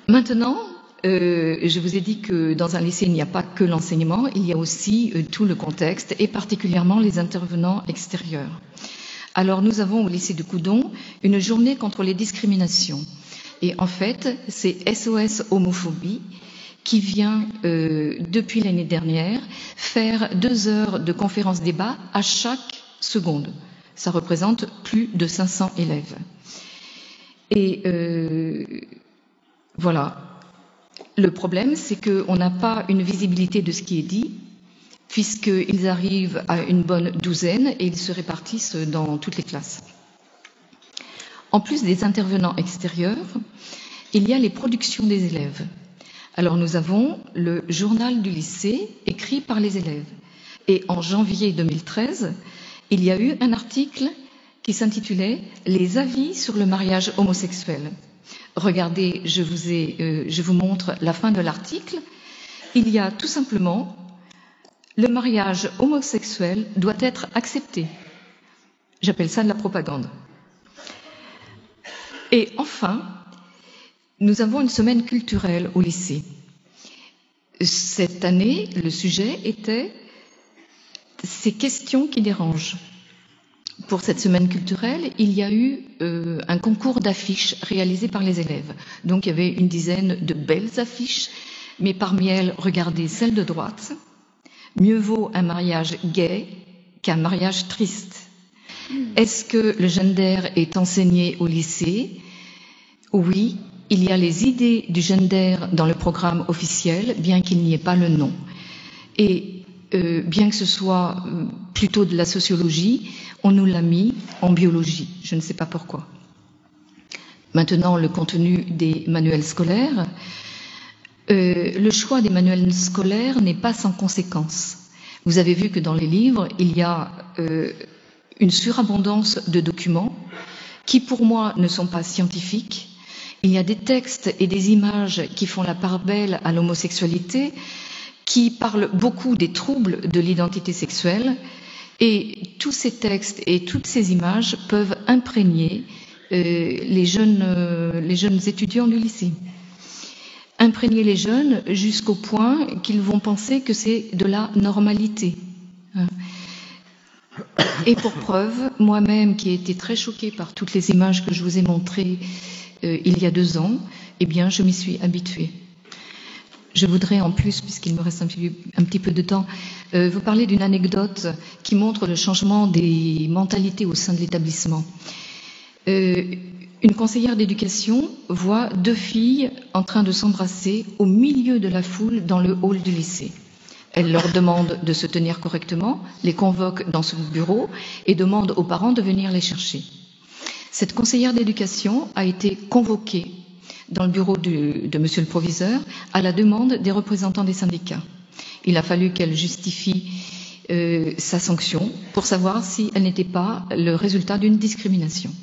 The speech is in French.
Maintenant, je vous ai dit que dans un lycée, il n'y a pas que l'enseignement, il y a aussi tout le contexte et particulièrement les intervenants extérieurs. Alors nous avons au lycée de Coudon une journée contre les discriminations. Et en fait, c'est SOS Homophobie qui vient, depuis l'année dernière, faire 2 heures de conférence-débat à chaque seconde. Ça représente plus de 500 élèves. Et voilà. Le problème, c'est qu'on n'a pas une visibilité de ce qui est dit, puisqu'ils arrivent à une bonne douzaine et ils se répartissent dans toutes les classes. En plus des intervenants extérieurs, il y a les productions des élèves. Alors nous avons le journal du lycée écrit par les élèves. Et en janvier 2013, il y a eu un article qui s'intitulait « Les avis sur le mariage homosexuel ». Regardez, je vous montre la fin de l'article. Il y a tout simplement « Le mariage homosexuel doit être accepté ». J'appelle ça de la propagande. Et enfin, nous avons une semaine culturelle au lycée. Cette année, le sujet était « Ces questions qui dérangent ». Pour cette semaine culturelle, il y a eu un concours d'affiches réalisé par les élèves. Donc il y avait une dizaine de belles affiches, mais parmi elles, regardez celle de droite. Mieux vaut un mariage gay qu'un mariage triste. Est-ce que le gender est enseigné au lycée? Oui, il y a les idées du gender dans le programme officiel, bien qu'il n'y ait pas le nom. Et bien que ce soit plutôt de la sociologie, on nous l'a mis en biologie. Je ne sais pas pourquoi. Maintenant, le contenu des manuels scolaires. Le choix des manuels scolaires n'est pas sans conséquence. Vous avez vu que dans les livres, il y a une surabondance de documents qui, pour moi, ne sont pas scientifiques. Il y a des textes et des images qui font la part belle à l'homosexualité, qui parlent beaucoup des troubles de l'identité sexuelle, et tous ces textes et toutes ces images peuvent imprégner les jeunes étudiants du lycée. Imprégner les jeunes jusqu'au point qu'ils vont penser que c'est de la normalité. Et pour preuve, moi-même qui ai été très choquée par toutes les images que je vous ai montrées il y a 2 ans, eh bien je m'y suis habituée. Je voudrais en plus, puisqu'il me reste un petit peu de temps, vous parler d'une anecdote qui montre le changement des mentalités au sein de l'établissement. Une conseillère d'éducation voit 2 filles en train de s'embrasser au milieu de la foule dans le hall du lycée. Elle leur demande de se tenir correctement, les convoque dans son bureau et demande aux parents de venir les chercher. Cette conseillère d'éducation a été convoquée dans le bureau de monsieur le proviseur à la demande des représentants des syndicats. Il a fallu qu'elle justifie sa sanction pour savoir si elle n'était pas le résultat d'une discrimination.